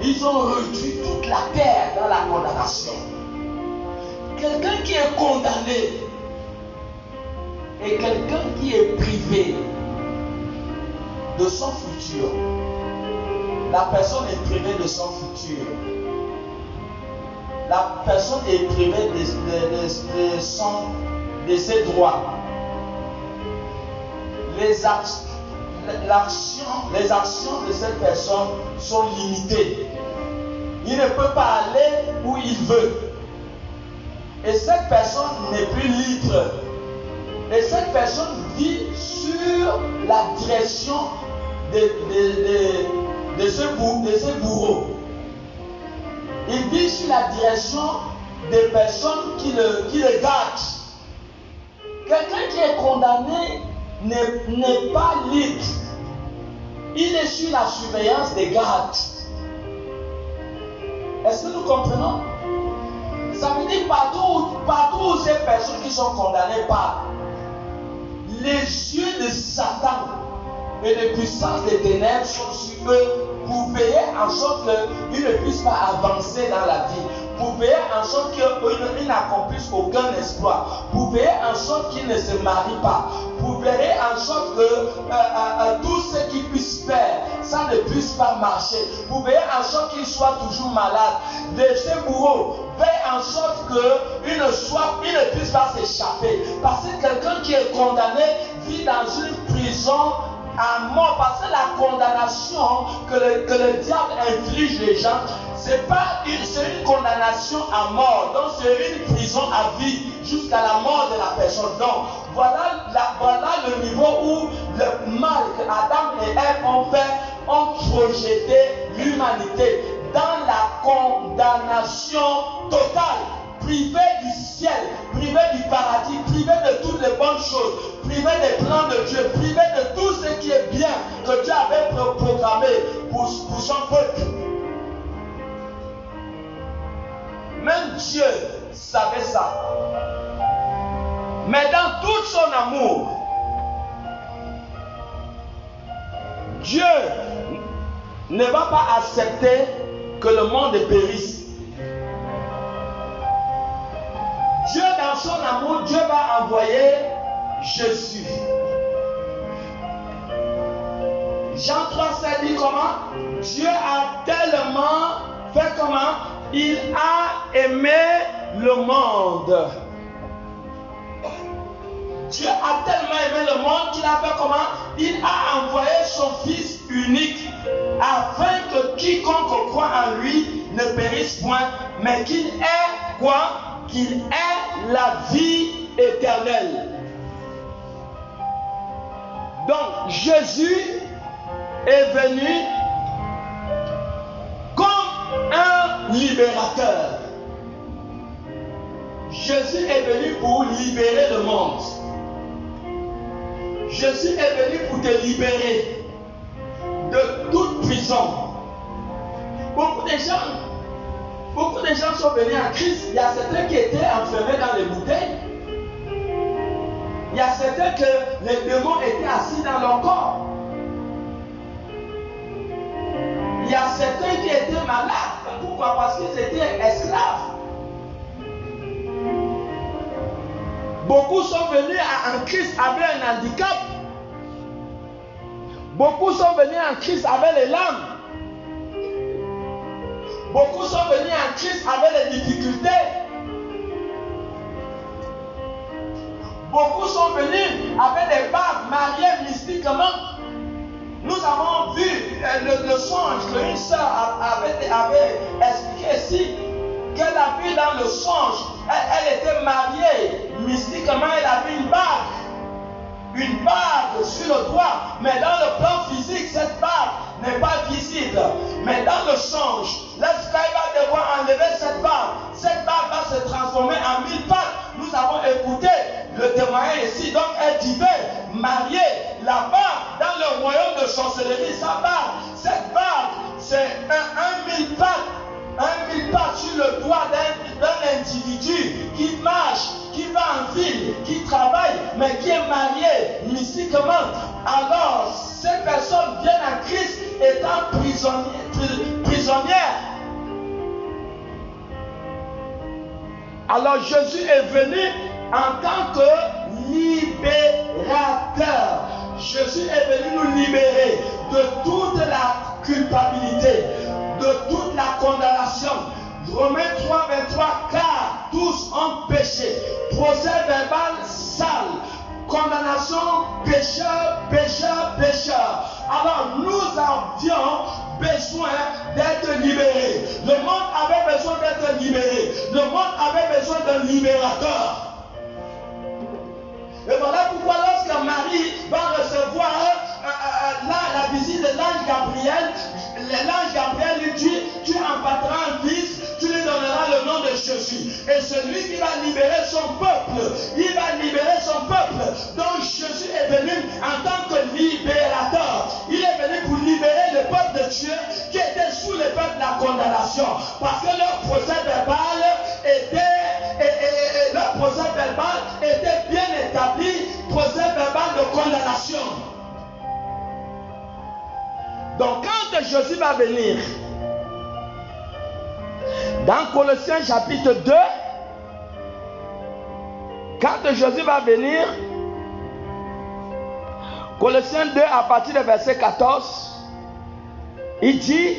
Ils ont réduit toute la terre dans la condamnation. Quelqu'un qui est condamné et quelqu'un qui est privé de son futur. La personne est privée de son futur. La personne est privée de ses droits. Les actions de cette personne sont limitées. Il ne peut pas aller où il veut. Et cette personne n'est plus libre. Et cette personne vit sur la direction de ce bourreau. Il vit sur la direction des personnes qui le gâtent. Quelqu'un qui est condamné n'est pas libre. Il est sur la surveillance des gardes. Est-ce que nous comprenons? Ça veut dire partout où ces personnes qui sont condamnées partent, les yeux de Satan et les puissances des ténèbres sont sur eux pour veiller en sorte qu'ils ne puissent pas avancer dans la vie, pour veiller en sorte qu'ils n'accomplissent aucun exploit, pour veiller en sorte qu'ils ne se marient pas, pour veiller en sorte que tout ce qu'ils puissent faire, ça ne puisse pas marcher, pour veiller en sorte qu'ils soient toujours malades. Ces bourreaux veillent en sorte qu'ils ne puissent pas s'échapper. Parce que quelqu'un qui est condamné vit dans une prison à mort, parce que la condamnation que le diable inflige les gens, c'est une condamnation à mort. Donc c'est une prison à vie jusqu'à la mort de la personne. Donc voilà le niveau où le mal que Adam et Ève ont projeté l'humanité dans la condamnation totale, privé du ciel, privé du paradis, privé de toutes les bonnes choses, privé des plans de Dieu, privé de tout ce qui est bien que Dieu avait programmé pour son peuple. Même Dieu savait ça. Mais dans tout son amour, Dieu ne va pas accepter que le monde périsse. Dieu, dans son amour, Dieu va envoyer Jésus. Jean 3,7 dit comment? Dieu a tellement fait comment? Il a aimé le monde. Dieu a tellement aimé le monde qu'il a fait comment? Il a envoyé son Fils unique afin que quiconque croit en lui ne périsse point, mais qu'il ait quoi? Qu'il ait la vie éternelle. Donc Jésus est venu comme un libérateur. Jésus est venu pour libérer le monde. Jésus est venu pour te libérer de toute prison. Beaucoup de gens sont venus en Christ. Il y a certains qui étaient enfermés dans les bouteilles. Il y a certains que les démons étaient assis dans leur corps. Il y a certains qui étaient malades. Pourquoi? Parce qu'ils étaient esclaves. Beaucoup sont venus en Christ avec un handicap. Beaucoup sont venus en Christ avec les larmes. Beaucoup sont venus en Christ avec les difficultés. Beaucoup sont venus avec des barbes mariées mystiquement. Nous avons vu le songe qu'une sœur avait expliqué ici, qu'elle a vu dans le songe. Elle était mariée mystiquement, elle avait une bague sur le doigt, mais dans le plan physique, cette bague n'est pas visible. Mais dans le songe, l'esprit va devoir enlever cette bague va se transformer en 1000 pattes. Nous avons écouté le témoignage ici, donc elle devait marier la bague dans le royaume de sorcellerie. Cette bague, c'est un 1000 pattes sur le doigt d'un individu qui marche, qui va en ville, qui travaille, mais qui est marié mystiquement. Alors, ces personnes viennent à Christ étant prisonnières Alors Jésus est venu en tant que libérateur. Jésus est venu nous libérer de toute la culpabilité, de toute la condamnation. Romains 3, 23, car tous ont péché. Procès verbal sale, condamnation, pécheur, pécheur, pécheur. Alors nous avions besoin d'être libérés. Le monde avait besoin d'être libéré. Le monde avait besoin d'un libérateur. Et voilà pourquoi lorsque Marie va recevoir la visite de l'ange Gabriel, l'ange Gabriel lui dit, tu empâteras un fils, tu lui donneras le nom de Jésus. Et celui qui va libérer son peuple, il va libérer son peuple. Donc Jésus est venu en tant que libérateur. Il est venu pour libérer le peuple de Dieu qui était sous l'effet de la condamnation. Parce que leur procès verbal était bien établi, procès verbal de condamnation. Donc quand Jésus va venir, dans Colossiens chapitre 2, quand Jésus va venir, Colossiens 2 à partir du verset 14, il dit,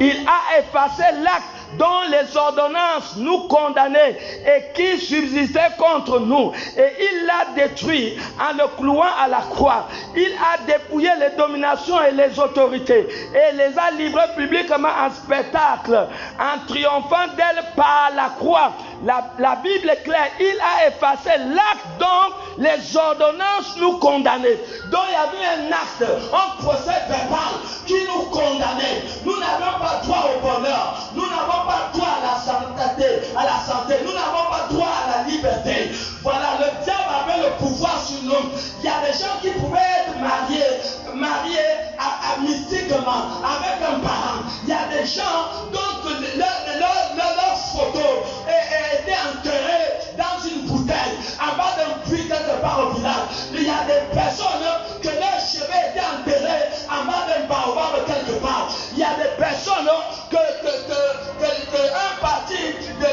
il a effacé l'acte dont les ordonnances nous condamnaient et qui subsistait contre nous. Et il l'a détruit en le clouant à la croix. Il a dépouillé les dominations et les autorités et les a livrées publiquement en spectacle, en triomphant d'elles par la croix. La Bible est claire, il a effacé l'acte dont les ordonnances nous condamnaient. Donc il y avait un acte, un procès verbal qui nous condamnait. Nous n'avions pas droit au bonheur, nous n'avons pas droit à la santé, nous n'avons pas droit à la liberté. Voilà, le diable avait le pouvoir sur nous. Il y a des gens qui pouvaient être mariés mystiquement avec un parent. Il y a des gens dont leur photo était enterrée dans une bouteille en bas d'un puits quelque part au village. Il y a des personnes que leurs cheveux étaient enterrés en bas d'un baobab quelque part. Il y a des personnes que un parti de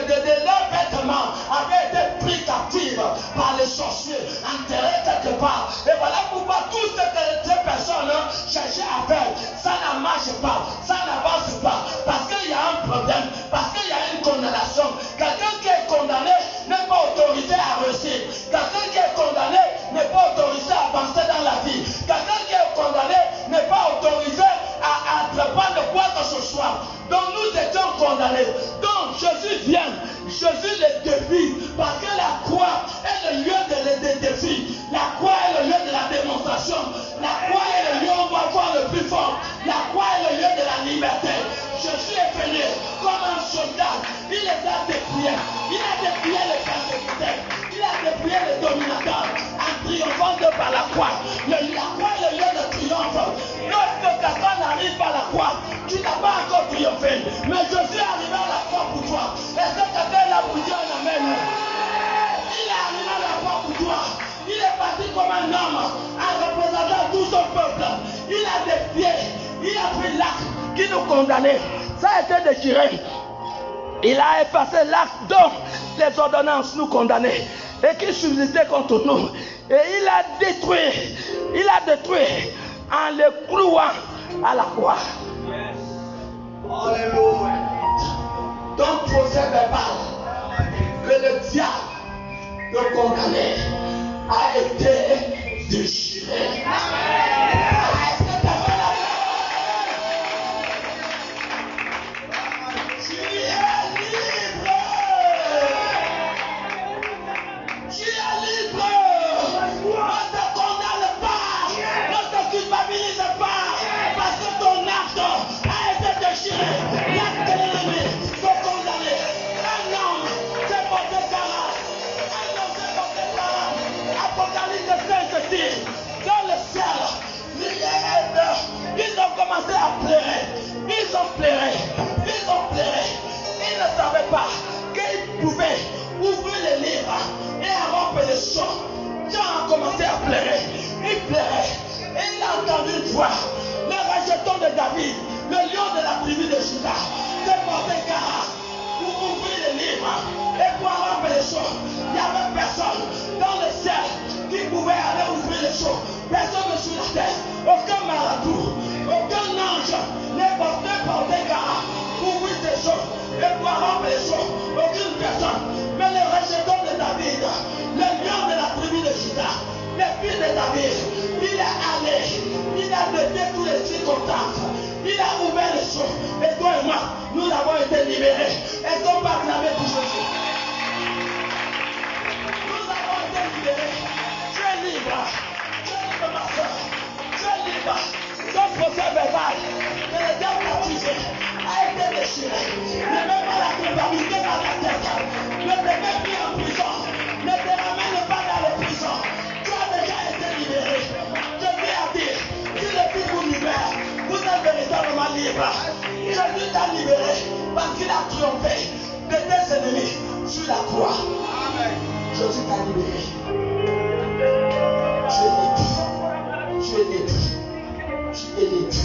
leurs vêtements avait été pris captif par les sorciers, enterrés quelque part. Et voilà pourquoi toutes ces personnes cherchaient à faire. Ça ne marche pas, ça n'avance pas, parce qu'il y a un problème, parce qu'il y a une condamnation. Quelqu'un qui est condamné n'est pas autorisé à réussir. Quelqu'un qui est condamné n'est pas autorisé à avancer dans la vie. Quelqu'un qui est condamné n'est pas autorisé à entreprendre quoi que ce soit. Donc nous étions condamnés. Donc Jésus vient, Jésus les défie, parce que la croix est le lieu des défis. La croix est le lieu de la démonstration. La croix est le lieu où on va voir le plus fort. La croix est le lieu de la liberté. Jésus est venu comme un soldat. Il les a dépouillés. Il a dépouillé les persécuteurs. Il a dépouillé les dominateurs en triomphant de par la croix. La croix est le lieu de triomphe. Lorsque quelqu'un n'arrive pas à la croix, tu n'as pas encore triomphé. Mais Jésus est arrivé à la croix pour toi. Est-ce que quelqu'un l'a pour dire un amen? Il est arrivé à la croix pour toi. Il est parti comme un homme en représentant tout son peuple. Il a défié. Il a pris l'acte qui nous condamnait. Ça a été déchiré. Il a effacé l'acte dont les ordonnances nous condamnaient et qui subsistait contre nous. Et il a détruit en le clouant à la croix. Yes. Alléluia. Donc procès verbal que le diable le condamné a été déchiré. Dans le ciel, contente. Il a ouvert les choses. Et toi et moi, nous avons été libérés. Est-ce qu'on peut acclamer pour Jésus? Nous avons été libérés. Tu es libre. Tu es libre, ma soeur. Tu es libre. Ton procès verbal que le diable a utilisé a été déchiré. Ne mets pas la culpabilité dans la tête. Ne te mets plus en prison. Ne te ramène pas dans les prisons. Tu as déjà été libéré. Je viens à dire, si le Fils vous libère, vous êtes véritablement libre. Jésus t'a libéré parce qu'il a triomphé de tes ennemis sur la croix. Jésus t'a libéré. Tu es libre. Tu es libre. Tu es libre.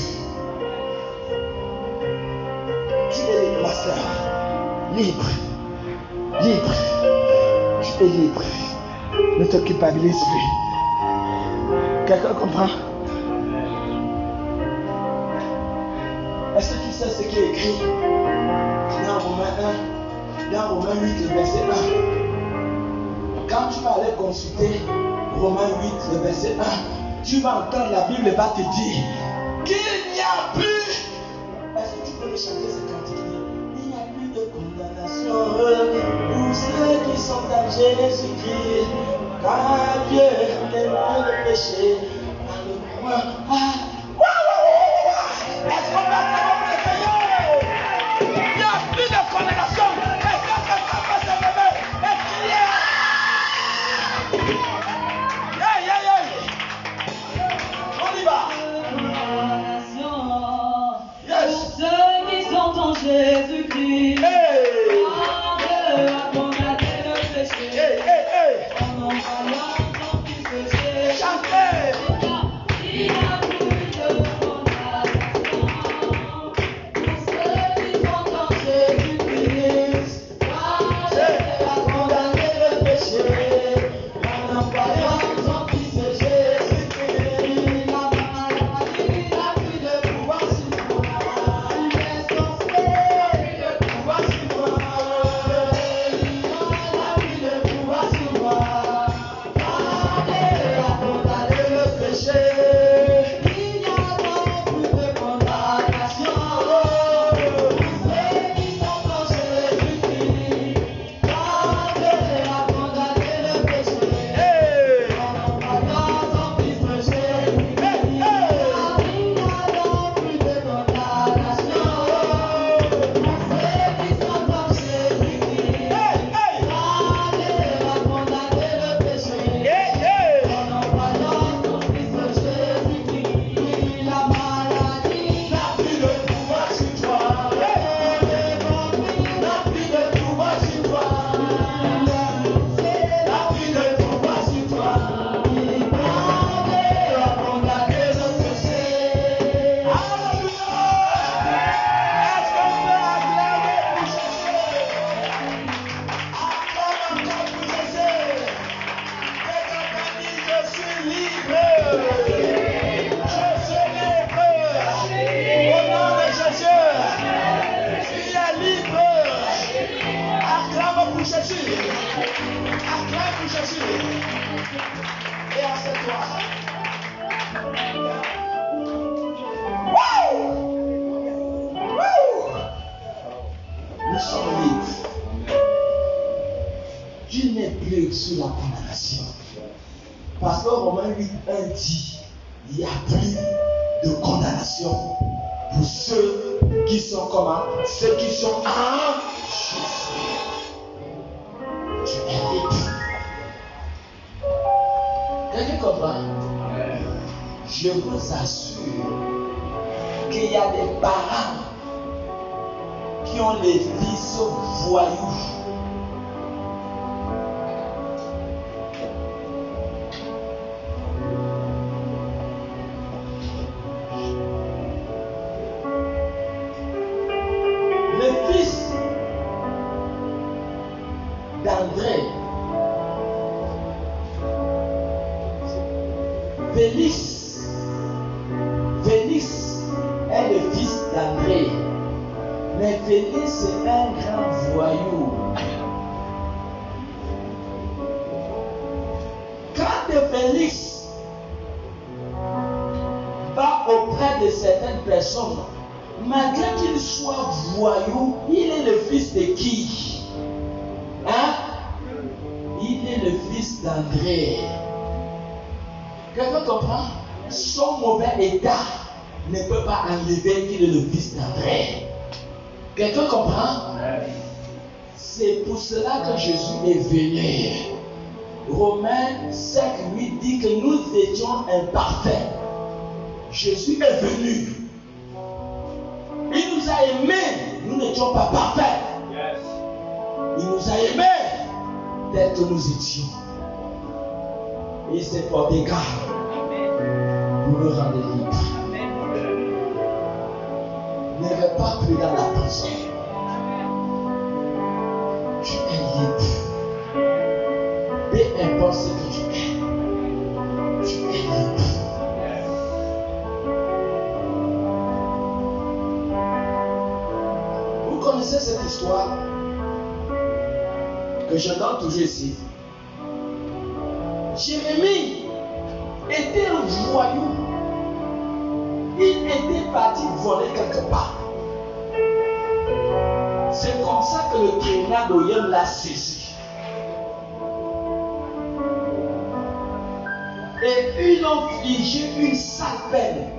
Tu es libre, ma soeur. Libre. Libre. Tu es libre. Ne te culpabilise plus. Quelqu'un comprend? Est-ce que tu sais ce qui est écrit dans Romains 1, dans Romains 8, le verset 1? Quand tu vas aller consulter Romains 8, le verset 1, tu vas entendre la Bible va te dire qu'il n'y a plus. Est-ce que tu peux me chanter ce cantique? Il n'y a plus de condamnation pour ceux qui sont en Jésus-Christ. Car Dieu aime le péché. Est-ce qu'on va savoir le Seigneur? Il n'y a plus de condamnation. Est-ce que ça peut se lever? Est-ce qu'il y a? On y va. Yes. Ceux qui sont en Jésus-Christ. Hey. Dieu a condamné le péché. En envoyant son Fils péché. Chantez. Il n'y a plus de condamnation pour ceux qui sont en Jésus-Christ. Dieu a condamné le péché. En envoyant son Fils Jésus-Christ. La maladie n'a plus de pouvoir sur moi. Les sorciers, le pouvoir sur moi. N'a plus de pouvoir sur moi. Dieu a condamné le péché. Il n'y a donc plus de condamnation pour ceux qui sont en Jésus-Christ. Car Dieu a condamné le péché. Hey. En envoyant son Fils Jésus-Christ. Il n'y a donc plus de condamnation pour ceux qui sont en Jésus-Christ. Car Dieu a condamné le péché. En envoyant son Fils Jésus-Christ, la maladie n'a plus de pouvoir sur toi. Le démon n'a plus de pouvoir sur toi. C'est n'a plus de pouvoir sur toi. Il a condamné le péché. Alléluia. Est-ce qu'on peut acclamer pour Jésus? Acclame encore pour Jésus. Quelqu'un dit, je suis libre. Je suis libre. Au nom de Jésus. Il est libre. Acclame pour Jésus. Acclame pour Jésus. Et assieds-toi. Wouh! Wouh! Nous sommes libres. Tu n'es plus sous la condamnation. Parce que Romains 8:1 dit, il n'y a plus de condamnation pour ceux qui sont comment? Ceux qui sont en Jésus. Tu es libre. Quelqu'un comprend? Je vous assure qu'il y a des parents qui ont les fils voyous. Le fils d'André, Félix est le fils d'André. Mais Félix est un grand voyou. Quand Félix va auprès regard de certaines personnes, malgré qu'il soit voyou, il est le fils de qui? Hein? Il est le fils d'André. Quelqu'un comprend? Son mauvais état ne peut pas enlever qu'il est le fils d'André. Quelqu'un comprend? C'est pour cela que Jésus est venu. Romains 5, 8 dit que nous étions imparfaits. Jésus est venu. Il nous a aimés. Nous n'étions pas parfaits. Il nous a aimés tel que nous étions. Et c'est pour des garde pour nous rendre libres. Ne repars plus dans la prison. Tu es libre. Peu importe ce que tu es libre. Vous connaissez cette histoire que je donne toujours ici. Jérémie était un voyou. Il était parti voler quelque part. C'est comme ça que le tribunal d'Oyem l'a saisi. Et ils ont infligé une sale peine,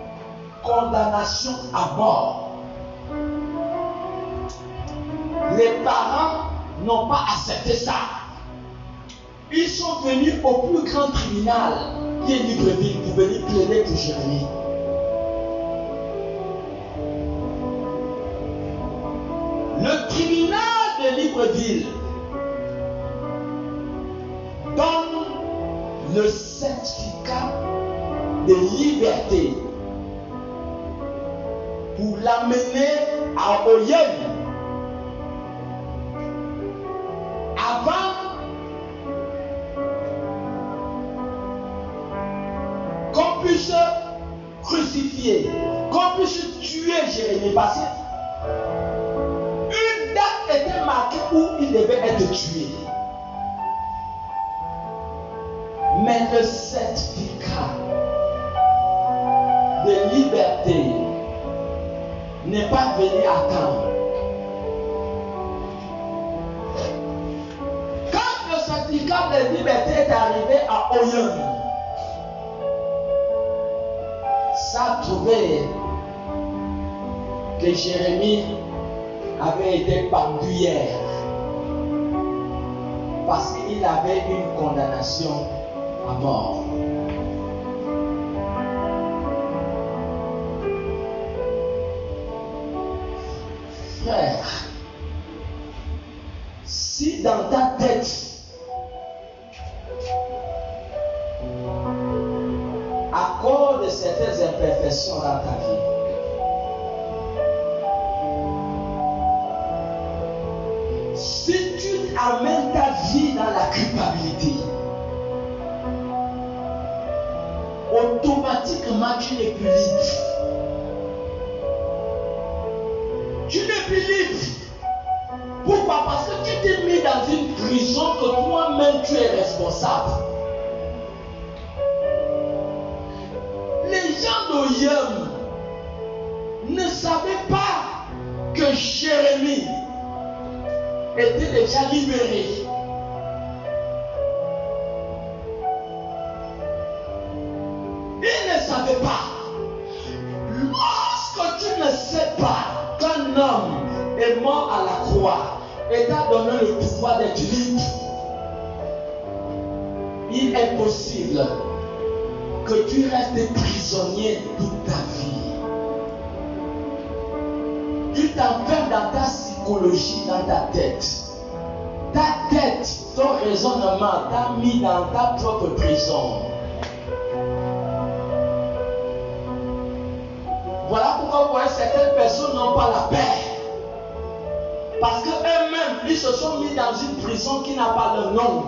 condamnation à mort. Les parents n'ont pas accepté ça. Ils sont venus au plus grand tribunal qui est Libreville pour venir plaider pour Jérémie. Le tribunal de Libreville donne le certificat de liberté pour l'amener à Oyem avant qu'on puisse crucifier, qu'on puisse tuer Jérémie. Parce que une date était marquée où il devait être tué. Mais le certificat de liberté n'est pas venu à temps. Quand le certificat de liberté est arrivé à Oyem, ça a trouvé que Jérémie avait été pendu hier parce qu'il avait une condamnation à mort. Frère, si dans ta tête, à cause de certaines imperfections dans ta vie, si tu amènes ta vie dans la culpabilité, automatiquement tu n'es plus libre. Tu n'es plus libre. Pourquoi? Parce que tu t'es mis dans une prison que toi-même tu es responsable. Les gens d'Oyem ne savaient pas que Jérémie était déjà libéré. Ils ne savaient pas. Lorsque tu ne sais pas qu'un homme est mort à la croix et t'a donné le pouvoir d'être libre, il est possible que tu restes prisonnier toute ta vie. Tu t'enfermes dans ta psychologie, dans ta tête. Ta tête, ton raisonnement t'a mis dans ta propre prison. Voilà pourquoi vous voyez certaines personnes n'ont pas la paix. Parce qu'eux-mêmes, ils se sont mis dans une prison qui n'a pas le nom.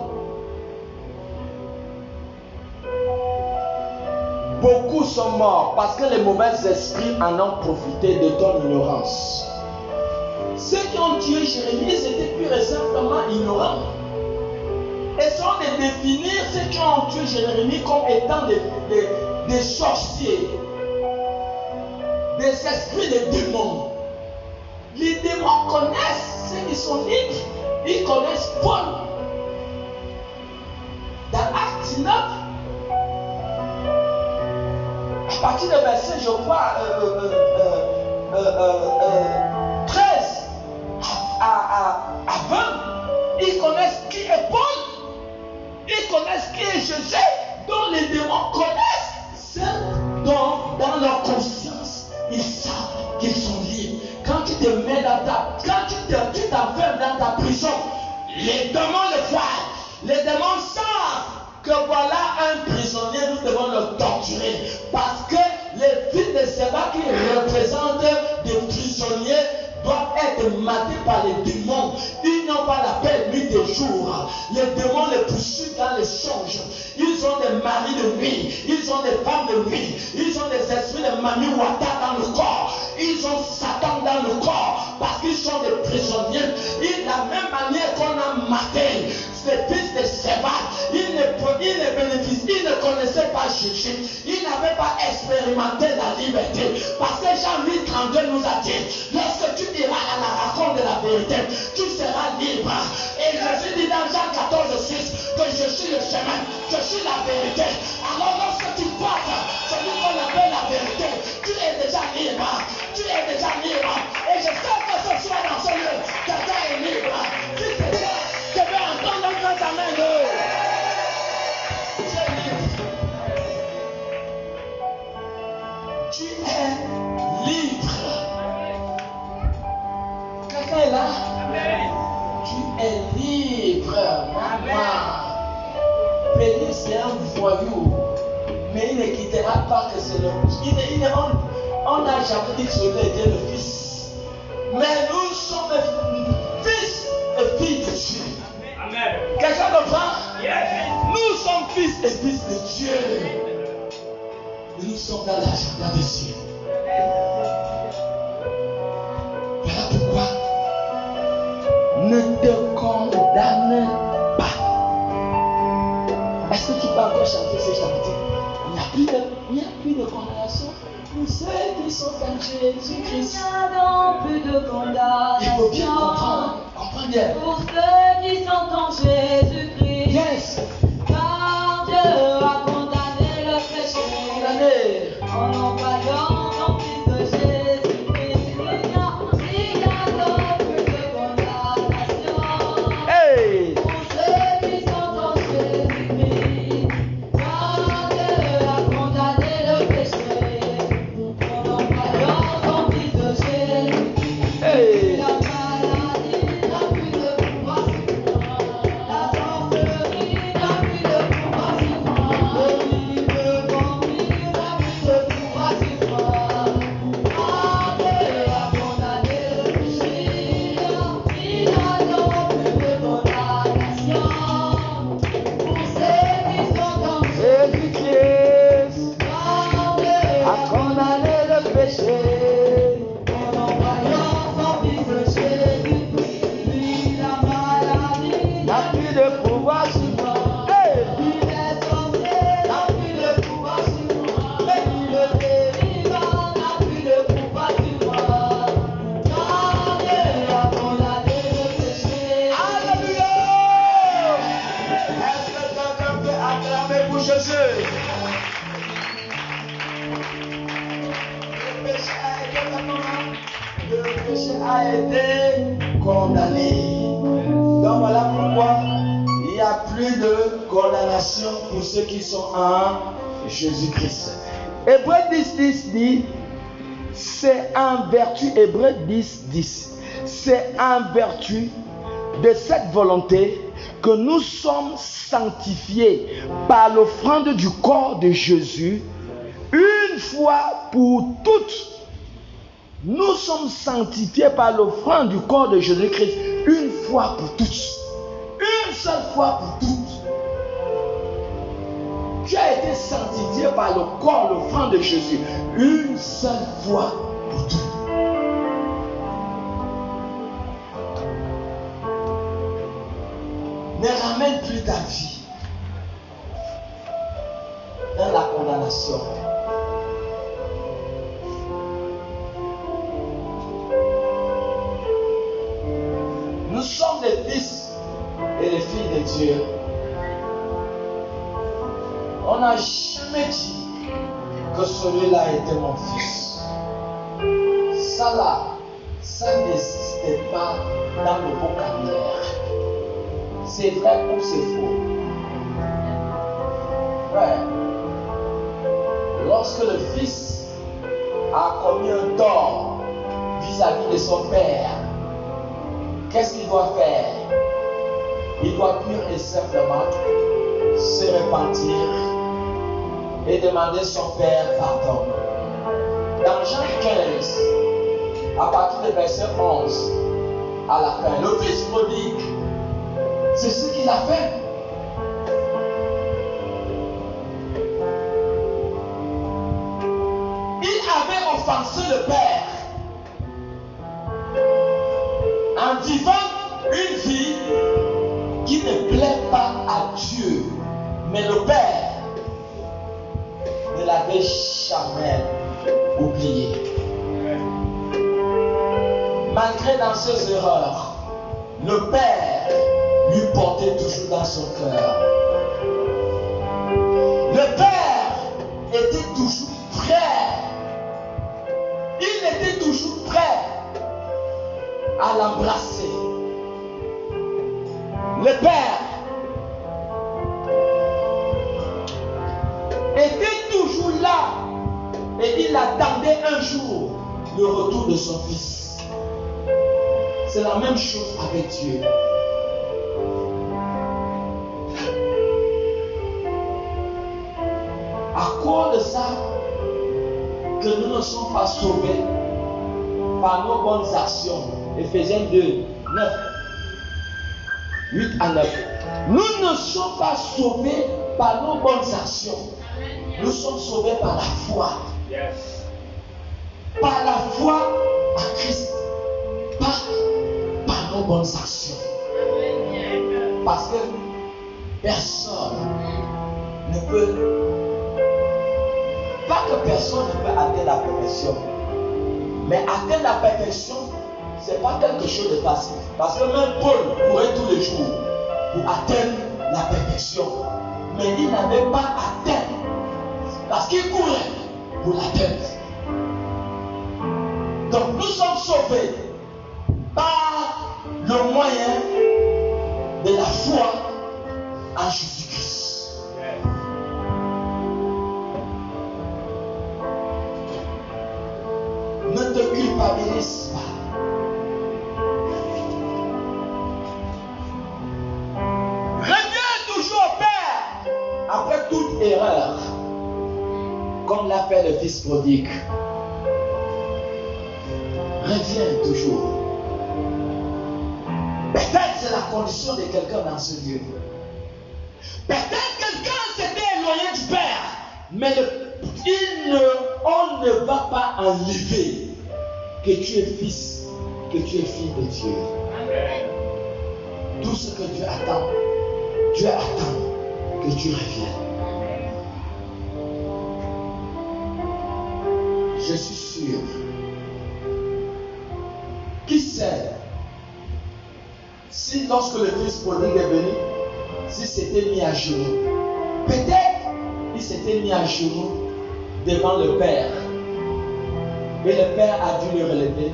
Beaucoup sont morts parce que les mauvais esprits en ont profité de ton ignorance. Ceux qui ont tué Jérémie, c'était pur et simplement ignorants. Essayons de définir ceux qui ont tué Jérémie comme étant des sorciers. des esprits de démons. Les démons connaissent ceux qui sont libres. Ils connaissent Paul. Dans Acte 9, à partir du verset, je crois, 13 à 20, ils connaissent qui est Paul. Ils connaissent qui est Jésus, dont les démons connaissent. Ceux dont dans leur conscience, ils savent qu'ils sont libres. Quand tu te mets quand tu t'enfermes dans ta prison, les démons le voient. Les démons savent que voilà un prisonnier, nous devons le torturer. Parce que les fils de Séba qui représentent des prisonniers doivent être matés par les démons. Ils n'ont pas la paix nuit et jour. Les démons les poursuivent dans les songes. Ils ont des maris de nuit. Ils ont des femmes de nuit. Ils ont des esprits de Mami Wata dans le corps. Ils ont Satan dans le corps parce qu'ils sont des prisonniers. Et de la même manière qu'on a maté ces fils de Séba, ils ne connaissaient pas Jésus. Ils n'avaient pas expérimenté la liberté. Parce que Jean 8:32 nous a dit, lorsque tu iras à la rencontre de la vérité, tu seras libre. Et Jésus dit dans Jean 14:6 que je suis le chemin, je suis la vérité. Alors lorsque tu portes celui qu'on appelle la vérité, tu es déjà libre. Tu es déjà libre. Et je sais que ce soir dans ce lieu, quelqu'un est libre. Si c'est ça, je vais entendre un grand amen. Tu es libre. Tu es libre. Quelqu'un est là? Tu es libre. Maman. Pénis, c'est un voyou. Mais il ne quittera pas que c'est le on n'a jamais dit que celui était le fils. Mais nous sommes fils et filles de Dieu. Amen. Quelqu'un comprend? Yes. Nous sommes fils et filles de Dieu. Et nous sommes dans l'agenda des cieux. Voilà pourquoi ne te condamne pas. Est-ce que tu peux encore chanter ces chanteurs? Il n'y a plus de condamnation pour ceux qui sont en Jésus-Christ. Il n'y a donc plus de condamnation. Il faut bien comprendre. Comprends bien. Pour ceux qui sont en Jésus-Christ. Yes. Car Dieu a condamné le péché. Condamné. En envoyant son Fils de Jésus-Christ. Il n'y a donc plus de condamnation. Hey. Pour ceux qui sont en Jésus-Christ. Car Dieu a condamné le péché. En envoyant son Fils de Jésus-Christ. Hey. La maladie n'a plus de pouvoir sur moi. La sorcellerie n'a plus de pouvoir sur moi. Le vampire n'a plus de pouvoir sur moi. Car Dieu a condamné le péché. Il n'a donc plus de condamnation. Pour ceux qui sont en Jésus-Christ Car Dieu a condamné le péché. en envoyant son Fils de Jésus-Christ, lui la maladie N'a plus de pouvoir sur moi. Hey. lui les sorciers n'a plus de pouvoir sur moi, le délivant n'a plus de pouvoir sur moi, car Dieu a condamné le péché. Alléluia. Est-ce que quelqu'un peut acclamer pour Jésus? Le péché a été condamné. Donc voilà pourquoi il n'y a plus de condamnation pour ceux qui sont en Jésus-Christ. Hébreux 10:10 dit, c'est en vertu, Hébreux 10:10, c'est en vertu de cette volonté que nous sommes sanctifiés par l'offrande du corps de Jésus une fois pour toutes. Nous sommes sanctifiés par l'offrande du corps de Jésus-Christ une fois pour toutes. Une seule fois pour toutes. Tu as été sanctifié par le corps, l'offrande de Jésus une seule fois pour toutes. Ne ramène plus ta vie dans la condamnation. sommes les fils et les filles de Dieu, on n'a jamais dit que celui-là était mon fils. Ça là, ça n'existait pas dans le vocabulaire. C'est vrai ou c'est faux? Ouais. Lorsque le fils a commis un tort vis-à-vis de son père, qu'est-ce qu'il doit faire? Il doit pur et simplement se repentir et demander son père pardon. Dans Jean 15, à partir du verset 11 à la fin, le fils prodigue, c'est ce qu'il a fait. Il avait offensé le père en vivant une vie qui ne plaît pas à Dieu. Mais le père ne l'avait jamais oublié. Malgré dans ses erreurs, le père lui portait toujours dans son cœur. Le père était toujours prêt. Il était toujours prêt à l'embrasser. Le père était toujours là et il attendait un jour le retour de son fils. C'est la même chose avec Dieu. À cause de ça, que nous ne sommes pas sauvés par nos bonnes actions. Éphésiens 2, 9, 8 à 9. Nous ne sommes pas sauvés par nos bonnes actions. Nous sommes sauvés par la foi. Par la foi en Christ. Pas par nos bonnes actions. Parce que personne ne peut, pas que personne ne peut atteindre la perfection, mais atteindre la perfection, ce n'est pas quelque chose de facile. Parce que même Paul courait tous les jours pour atteindre la perfection. Mais il n'avait pas atteint. Parce qu'il courait pour l'atteindre. Donc nous sommes sauvés par le moyen de la foi en Jésus-Christ. Ne te culpabilise pas. Reviens toujours au Père après toute erreur, comme l'a fait le fils prodigue. Reviens toujours. Peut-être c'est la condition de quelqu'un dans ce lieu. Peut-être quelqu'un s'était éloigné du Père, mais on ne va pas enlever que tu es fils, que tu es fille de Dieu. Amen. Tout ce que Dieu attend que tu reviennes. Je suis sûr. Qui sait si lorsque le fils prodigue est venu, s'il s'était mis à genoux, peut-être il s'était mis à genoux devant le Père. Et le Père a dû le relever.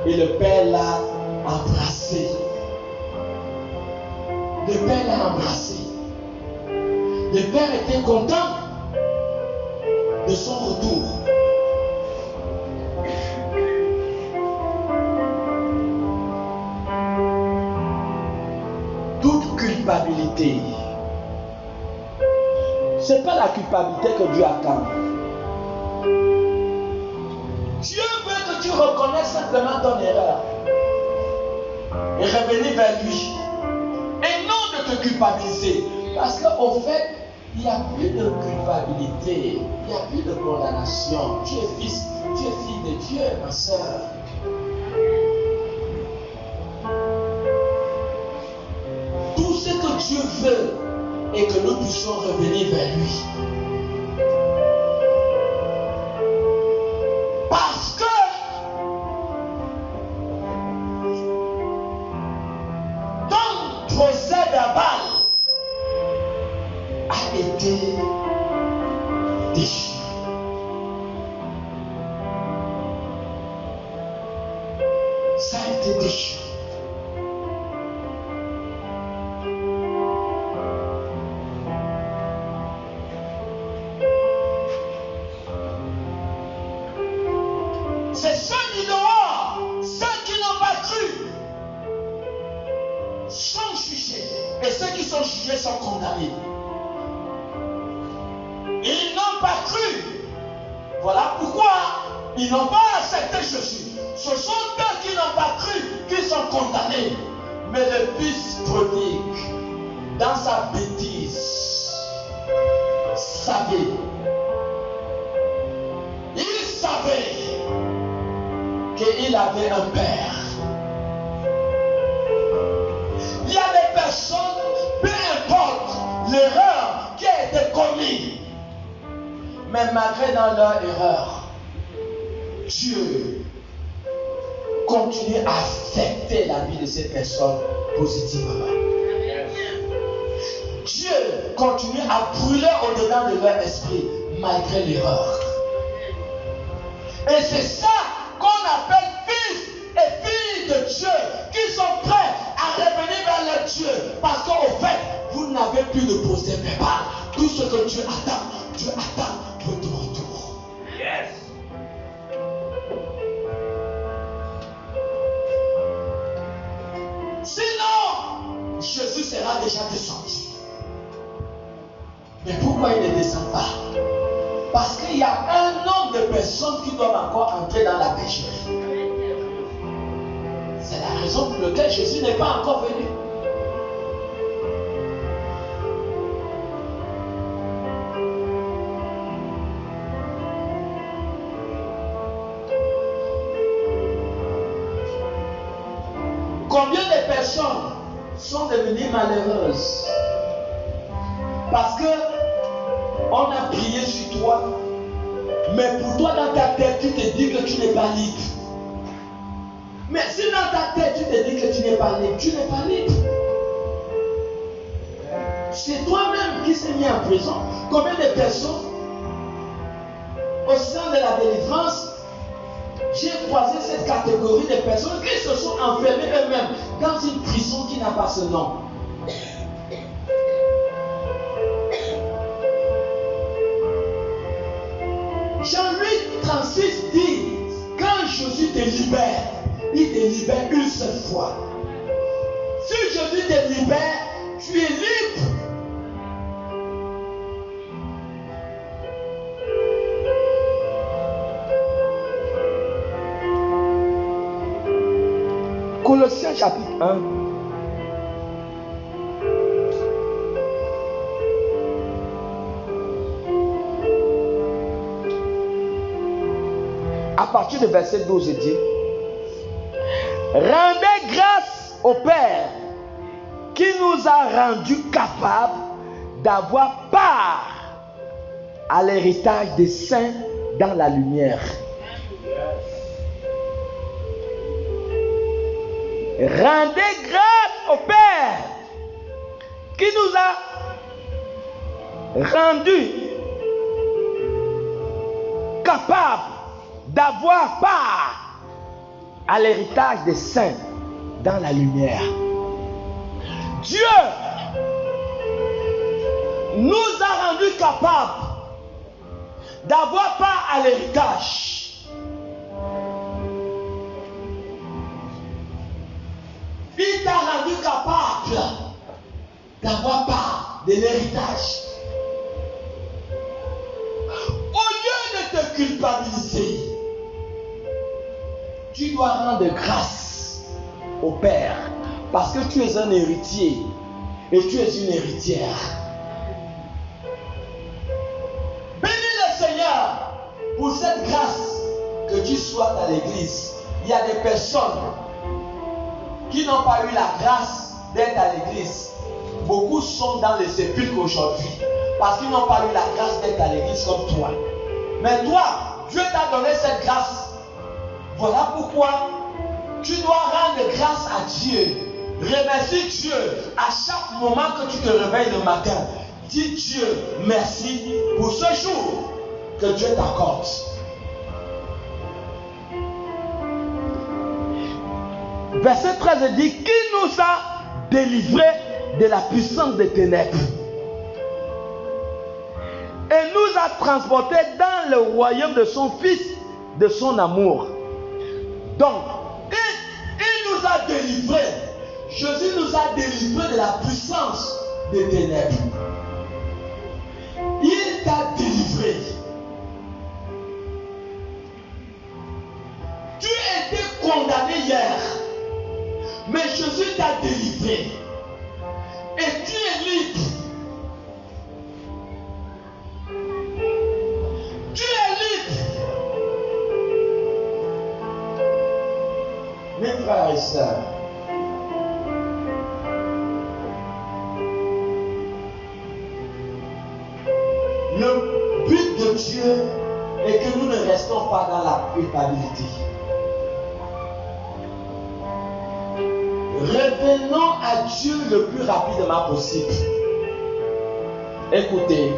Et le Père l'a embrassé. Le Père l'a embrassé. Le Père était content de son retour. Toute culpabilité, ce n'est pas la culpabilité que Dieu attend. Dieu veut que tu reconnaisses simplement ton erreur et revenir vers lui. Et non de te culpabiliser. Parce qu'au fait, il n'y a plus de culpabilité, il n'y a plus de condamnation. Tu es fils, tu es fille de Dieu, ma soeur. Tout ce que Dieu veut est que nous puissions revenir vers lui. Parce que ton été déchiré. Ça a été déchiré. C'est ceux du dehors, ceux qui n'ont pas cru, sont jugés. Et ceux qui sont jugés sont condamnés. Ils n'ont pas cru. Voilà pourquoi ils n'ont pas accepté Jésus. Ce sont eux qui n'ont pas cru qui sont condamnés. Mais le fils prodigue, dans sa bêtise, savait. Il savait qu'il avait un père. Il y a des personnes, peu importe l'erreur qui a été commise, mais malgré dans leur erreur, Dieu continue à affecter la vie de ces personnes positivement. Dieu continue à brûler au-dedans de leur esprit malgré l'erreur. Et c'est ça qu'on appelle fils et filles de Dieu qui sont prêts à revenir vers leur Dieu. Parce qu'au fait, vous n'avez plus de procès verbal. Tout ce que Dieu attend votre retour. Yes. Sinon, Jésus sera déjà descendu. Mais pourquoi il ne descend pas? Parce qu'il y a un nombre de personnes qui doivent encore entrer dans la pécherie. C'est la raison pour laquelle Jésus n'est pas encore venu. Combien de personnes sont devenues malheureuses parce que on a prié sur toi, mais pour toi dans ta tête tu te dis que tu n'es pas libre. Mais si dans ta tête tu te dis que tu n'es pas libre, tu n'es pas libre. C'est toi-même qui s'est mis en prison. Combien de personnes au sein de la délivrance, j'ai croisé cette catégorie de personnes qui se sont enfermées eux-mêmes dans une prison qui n'a pas ce nom. Jean 8, 36 dit, quand Jésus te libère, il te libère une seule fois. Si Jésus te libère, tu es libre. Colossiens chapitre 1. À partir du verset 12, il dit, rendez grâce au Père qui nous a rendus capables d'avoir part à l'héritage des saints dans la lumière. Rendez grâce au Père qui nous a rendus capables d'avoir part à l'héritage des saints dans la lumière. Dieu nous a rendus capables d'avoir part à l'héritage. Il t'a rendu capable d'avoir part de l'héritage. Au lieu de te culpabiliser, tu dois rendre grâce au Père parce que tu es un héritier et tu es une héritière. Bénis le Seigneur pour cette grâce que tu sois à l'église. Il y a des personnes qui n'ont pas eu la grâce d'être à l'église. Beaucoup sont dans les sépulcres aujourd'hui parce qu'ils n'ont pas eu la grâce d'être à l'église comme toi. Mais toi, Dieu t'a donné cette grâce. Voilà pourquoi tu dois rendre grâce à Dieu. Remercie Dieu à chaque moment que tu te réveilles le matin. dis Dieu merci pour ce jour que Dieu t'accorde. Verset 13 dit, qui nous a délivrés de la puissance des ténèbres et nous a transportés dans le royaume de son Fils, de son amour. Donc, il nous a délivrés. Jésus nous a délivrés de la puissance des ténèbres. Il t'a délivré. Tu étais condamné hier, mais Jésus t'a délivré. Et tu es libre. Tu es libre. Mes frères et sœurs, le but de Dieu est que nous ne restons pas dans la culpabilité. Revenons à Dieu le plus rapidement possible. Écoutez,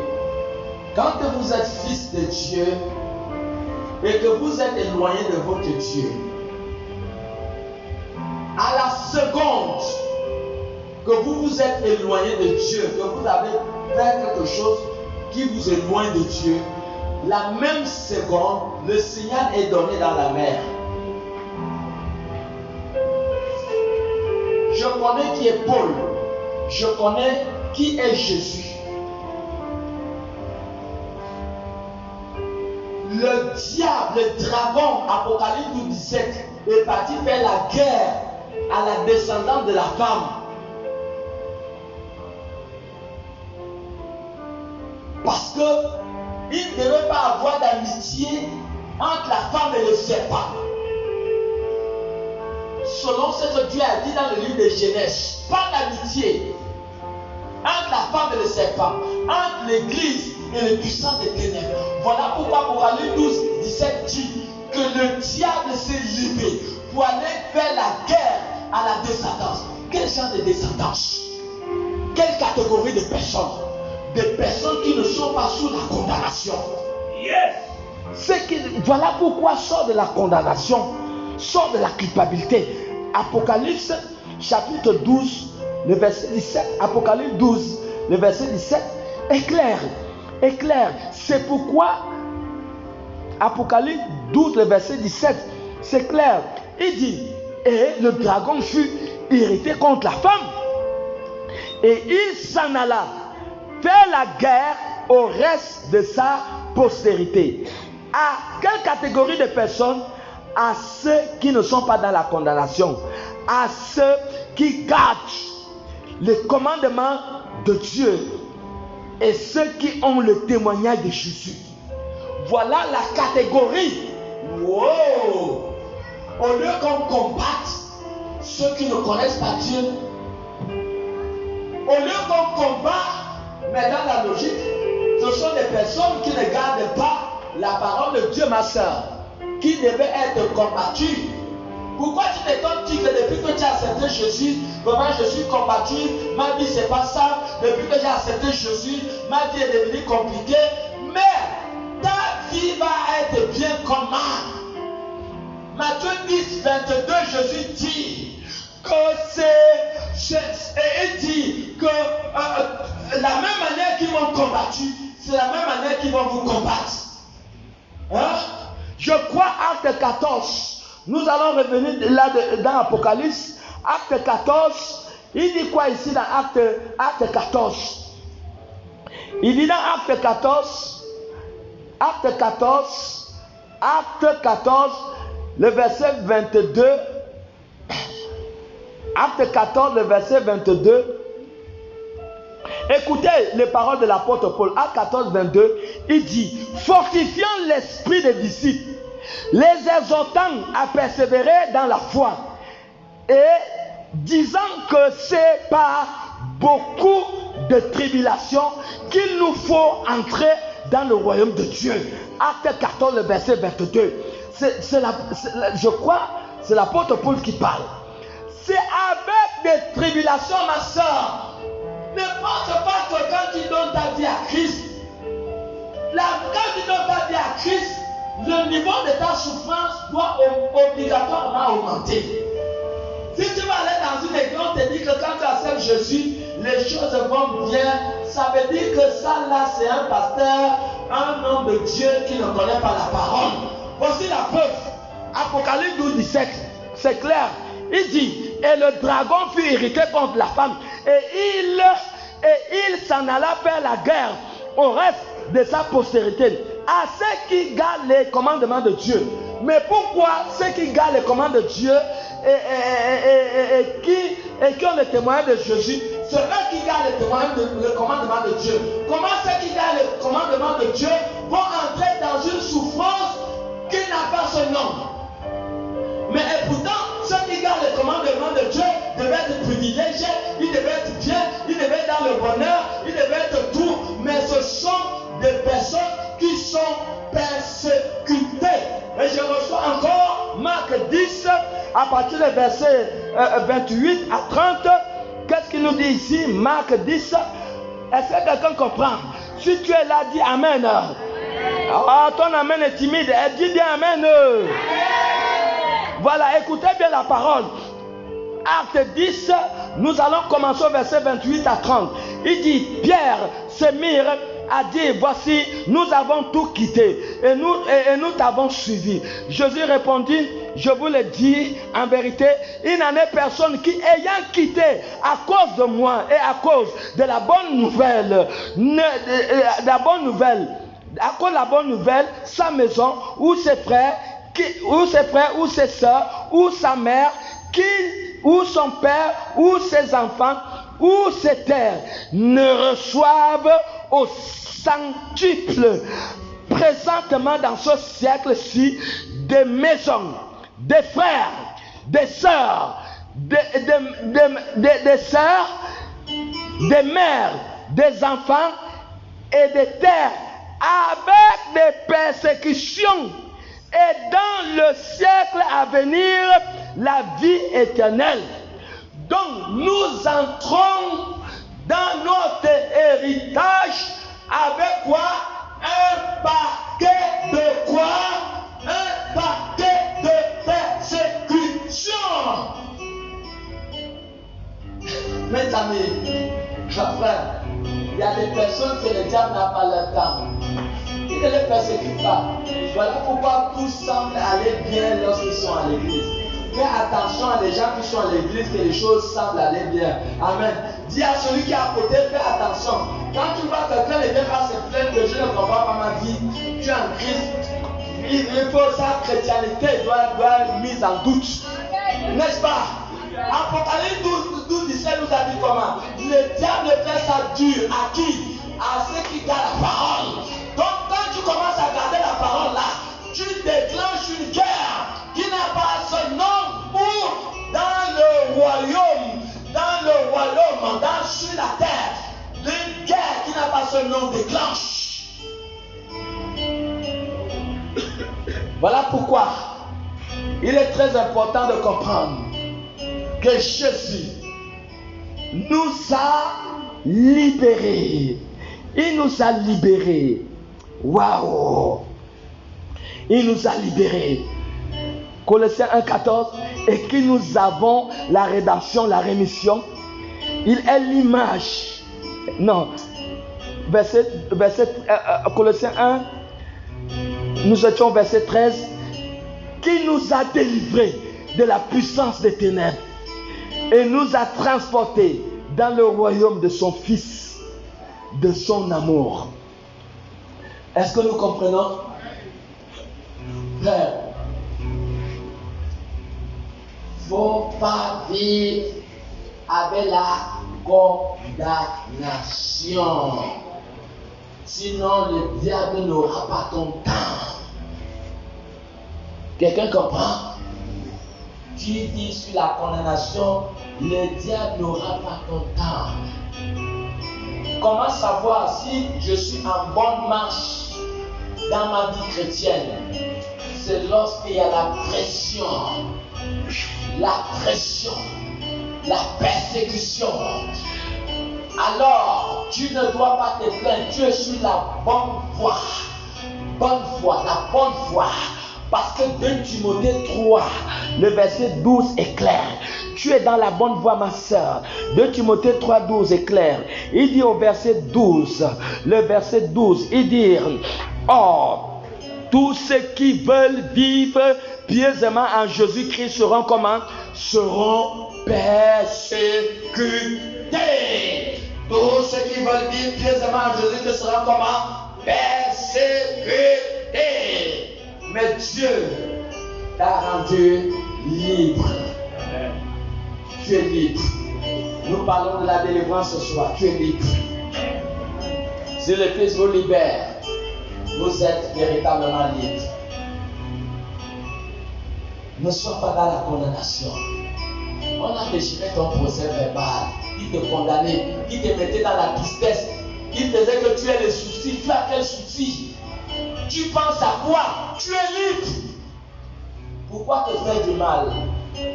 quand vous êtes fils de Dieu et que vous êtes éloigné de votre Dieu, à la seconde que vous vous êtes éloigné de Dieu, que vous avez fait quelque chose qui vous éloigne de Dieu, la même seconde, le signal est donné dans la mer. Je connais qui est Paul. Je connais qui est Jésus. Le diable, le dragon, Apocalypse 17, est parti faire la guerre à la descendante de la femme. Parce qu'il ne devait pas avoir d'amitié entre la femme et le serpent. Selon ce que Dieu a dit dans le livre de Genèse, pas d'amitié entre la femme et le serpent, entre l'église et les puissants des ténèbres. Voilà pourquoi Apocalypse 12, 17 dit que le diable s'est levé pour aller faire la guerre à la descendance. Quel genre de descendance? Quelle catégorie de personnes? Des personnes qui ne sont pas sous la condamnation. Yes. Voilà pourquoi sort de la condamnation, sort de la culpabilité. Apocalypse chapitre 12, le verset 17. Apocalypse 12, le verset 17 est clair. Est clair. C'est pourquoi Apocalypse 12, le verset 17, c'est clair. Il dit, et le dragon fut irrité contre la femme, et il s'en alla faire la guerre au reste de sa postérité. À quelle catégorie de personnes? À ceux qui ne sont pas dans la condamnation, à ceux qui gardent les commandements de Dieu et ceux qui ont le témoignage de Jésus. Voilà la catégorie. Wow! Au lieu qu'on combatte ceux qui ne connaissent pas Dieu, au lieu qu'on combat, mais dans la logique, ce sont des personnes qui ne gardent pas la parole de Dieu, ma soeur, qui devait être combattues. Pourquoi tu t'étonnes que depuis que tu as accepté Jésus, vraiment je suis combattu, ma vie c'est pas ça, depuis que j'ai accepté Jésus, ma vie est devenue compliquée, mais ta vie va être bien comment? Matthieu 10, 22, Jésus dit que il dit que la même manière qu'ils m'ont combattu, c'est la même manière qu'ils vont vous combattre. Hein? Je crois acte 14. Nous allons revenir là dans Apocalypse. Acte 14. Il dit quoi ici dans acte 14? Il dit dans acte 14. Acte 14. Acte 14. Le verset 22. Acte 14, le verset 22. Écoutez les paroles de l'apôtre Paul. Acte 14, 22. Il dit, fortifiant l'esprit des disciples, les exhortant à persévérer dans la foi, et disant que c'est par beaucoup de tribulations qu'il nous faut entrer dans le royaume de Dieu. Acte 14, le verset 22. Je crois, c'est l'apôtre Paul qui parle. C'est avec des tribulations, ma soeur. Ne pense pas que quand tu donnes ta vie à Christ, quand tu donnes ta vie à Christ, le niveau de ta souffrance doit obligatoirement augmenter. Si tu vas aller dans une église, on te dit que quand tu acceptes Jésus, les choses vont bien. Ça veut dire que ça là, c'est un pasteur, un homme de Dieu qui ne connaît pas la parole. Voici la preuve. Apocalypse 12:17, c'est clair. Il dit, et le dragon fut irrité contre la femme, et il s'en alla faire la guerre au reste de sa postérité, à ceux qui gardent les commandements de Dieu. Mais pourquoi ceux qui gardent les commandements de Dieu et qui ont le témoignage de Jésus, c'est eux qui gardent le commandement de Dieu. Comment ceux qui gardent le commandement de Dieu vont entrer dans une souffrance qui n'a pas ce nom? Mais et pourtant, ceux qui gardent le commandement de Dieu devaient être privilégiés, ils devaient être bien, ils devaient être dans le bonheur, ils devaient être tout. Mais ce sont des personnes qui sont persécutées. Et je reçois encore Marc 10, à partir du verset 28 à 30. Qu'est-ce qu'il nous dit ici? Marc 10. Est-ce que quelqu'un comprend? Si tu es là, dis Amen. Ah, ton Amen est timide. Dis bien Amen. Voilà, écoutez bien la parole. Acte 10, nous allons commencer au verset 28 à 30. Il dit, Pierre se mirent à dire, voici, nous avons tout quitté et nous t'avons suivi. Jésus répondit, je vous le dis en vérité, il n'en est personne qui, ayant quitté à cause de moi et à cause de la bonne nouvelle, à cause de la bonne nouvelle, sa maison ou ses frères, ou ses soeurs, ou sa mère, ou son père, ou ses enfants, ou ses terres, ne reçoivent au centuple présentement dans ce siècle-ci des maisons, des frères, des sœurs, des mères, des enfants et des terres avec des persécutions. Et dans le siècle à venir, la vie éternelle. Donc nous entrons dans notre héritage avec quoi? Un paquet de quoi? Un paquet de persécutions. Mes amis, frères, il y a des personnes que le diable n'a pas le temps. Il ne les persécute pas. Voilà pourquoi tout semble aller bien lorsqu'ils sont à l'église. Fais attention à les gens qui sont à l'église, que les choses semblent aller bien. Amen. Dis à celui qui est à côté, fais attention. Quand tu vois quelqu'un ne vient pas se plaindre que je ne comprends pas ma vie, tu es en Christ, il faut sa chrétienté doit être mise en doute. N'est-ce pas? Apocalypse 12:17 nous a dit comment? Le diable fait ça dur. À qui? À ceux qui gardent la parole. Donc quand tu commences à garder la parole là, tu déclenches une guerre qui n'a pas ce nom pour dans le royaume, sur la terre. Une guerre qui n'a pas ce nom déclenche. Voilà pourquoi il est très important de comprendre que Jésus nous a libérés. Il nous a libérés. Waouh! Il nous a libérés. Colossiens 1,14. Et que nous avons la rédemption, la rémission. Il est l'image. Non. Colossiens 1. Nous étions verset 13. Qui nous a délivrés de la puissance des ténèbres et nous a transportés dans le royaume de son Fils, de son amour. Est-ce que nous comprenons? Frère, il ne faut pas vivre avec la condamnation. Sinon, le diable n'aura pas ton temps. Quelqu'un comprend? Qui dit sur la condamnation, le diable n'aura pas ton temps. Comment savoir si je suis en bonne marche dans ma vie chrétienne? C'est lorsqu'il y a la pression, la persécution. alors tu ne dois pas te plaindre. Tu es sur la bonne voie. Bonne voie, la bonne voie. Parce que 2 Timothée 3, le verset 12 est clair. Tu es dans la bonne voie, ma soeur. 2 Timothée 3, 12 est clair. Il dit au verset 12, le verset 12, il dit, or, tous ceux qui veulent vivre pieusement en Jésus-Christ seront comment? Seront persécutés. Tous ceux qui veulent vivre pieusement en Jésus-Christ seront comment? Persécutés. Mais Dieu t'a rendu libre. Tu es libre. Nous parlons de la délivrance ce soir. Tu es libre. Si le Christ vous libère, vous êtes véritablement libre. Ne sois pas dans la condamnation. On a déchiré ton procès verbal. Il te condamnait. Il te mettait dans la tristesse. Il faisait que tu aies les soucis. Tu as quel souci? Tu penses à quoi? Tu es libre. Pourquoi te faire du mal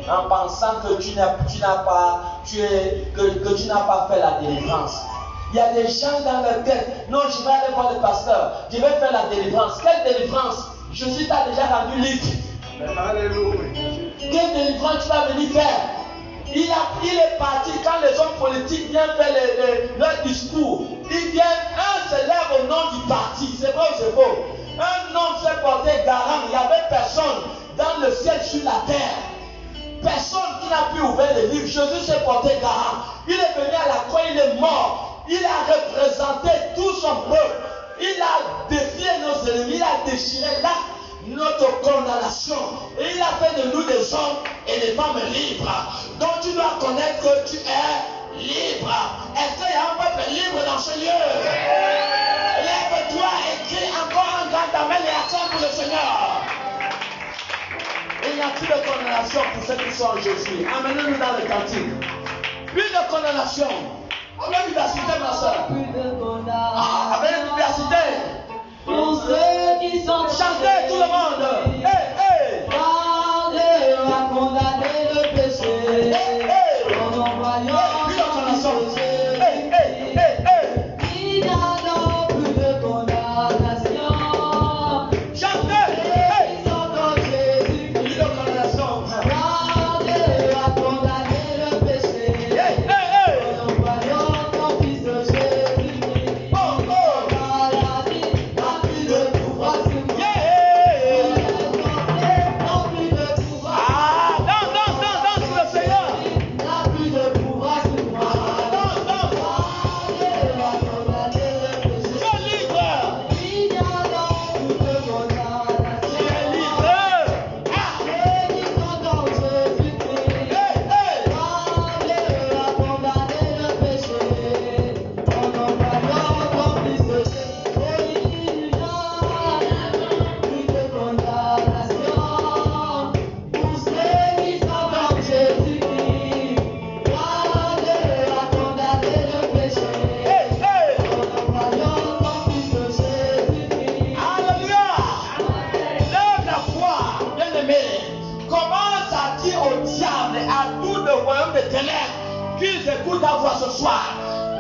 en pensant que tu n'as pas fait la délivrance? Il y a des gens dans leur tête. Non, je vais aller voir le pasteur. Je vais faire la délivrance. Quelle délivrance? Jésus t'a déjà rendu libre. Alléluia. Quelle délivrance tu vas venir faire? Il est parti quand les hommes politiques viennent faire leur discours. Ils viennent, un se lève au nom du parti. C'est vrai ou c'est faux? Un homme s'est porté garant. Il n'y avait personne dans le ciel, sur la terre. Personne qui n'a pu ouvrir le livre. Jésus s'est porté garant. Il est venu à la croix, il est mort. Il a représenté tout son peuple. Il a défié nos ennemis. Il a déchiré notre condamnation. Et il a fait de nous des hommes et des femmes libres. Donc tu dois connaître que tu es libre. Est-ce qu'il y a un peuple libre dans ce lieu? Lève-toi et crie encore un grand amen et acclame pour le Seigneur. Il n'y a plus de condamnation pour ceux qui sont en Jésus. Amenez-nous dans le cantique. Plus de condamnation. Avec l'université, ma soeur. Avec l'université. Pour ceux qui sont chantez tout le monde. Hey, hey. Par Dieu a condamné le péché. Hey, hey. En envoyant Jésus. Hey, hey, hey, hey. Il n'y a donc plus de condamnation. Chantez. Hey. Ils sont en Jésus. Plus de condamnation. Par Dieu a condamné le péché. Hey, hey, hey. En envoyant ton fils de Jésus. Oh, oh. Maladie n'a plus de pouvoir sur moi. Yeah. N'a plus de pouvoir. Ah, danse le Seigneur. N'a plus de pouvoir sur moi. Danse. Dieu a condamné le péché. Tu es libre. Il n'y a donc plus de condamnation. Tu es libre. Ah. Ceux qui sont en Jésus-Christ. Hey, hey. Dieu a condamné le péché. En envoyant ton fils de Jésus. Il n'y a plus de condamnation. Pour ceux qui sont en Jésus-Christ. Dieu a condamné le péché. Hey, hey. En envoyant ton fils de Jésus-Christ. Alléluia. Lève la voix, bien-aimé. Commence à dire au diable et à tout le royaume des ténèbres qu'ils écoutent ta voix ce soir.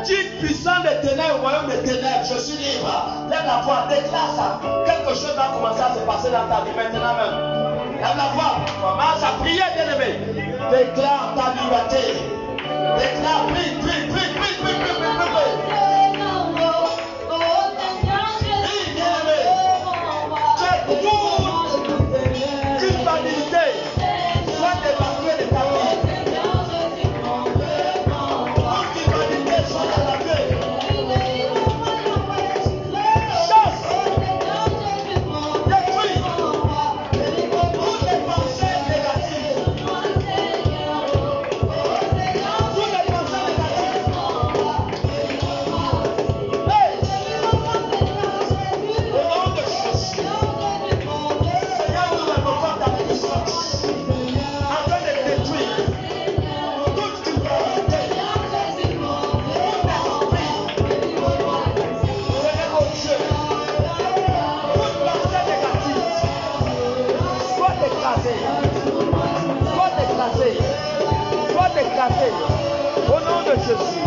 Dis puissant des ténèbres, royaume des ténèbres, je suis libre. Lève la voix, déclare ça. Quelque chose va commencer à se passer dans ta vie maintenant même. Lève la voix, commence à prier, bien-aimé. Déclare ta liberté. Déclare, prie. Culpabilité, sois évacué de ta vie. Toute culpabilité soit évacuée. Chasse, détruis toutes les pensées négatives. Toutes les pensées négatives. Hey! Au nom de Jésus, Seigneur, nous invoquons ta puissance afin de détruire toute culpabilité, tout esprit. Seigneur, oh Dieu, toute pensée négative soit écrasée, soit écrasée, soit écrasée. Au nom de Jésus.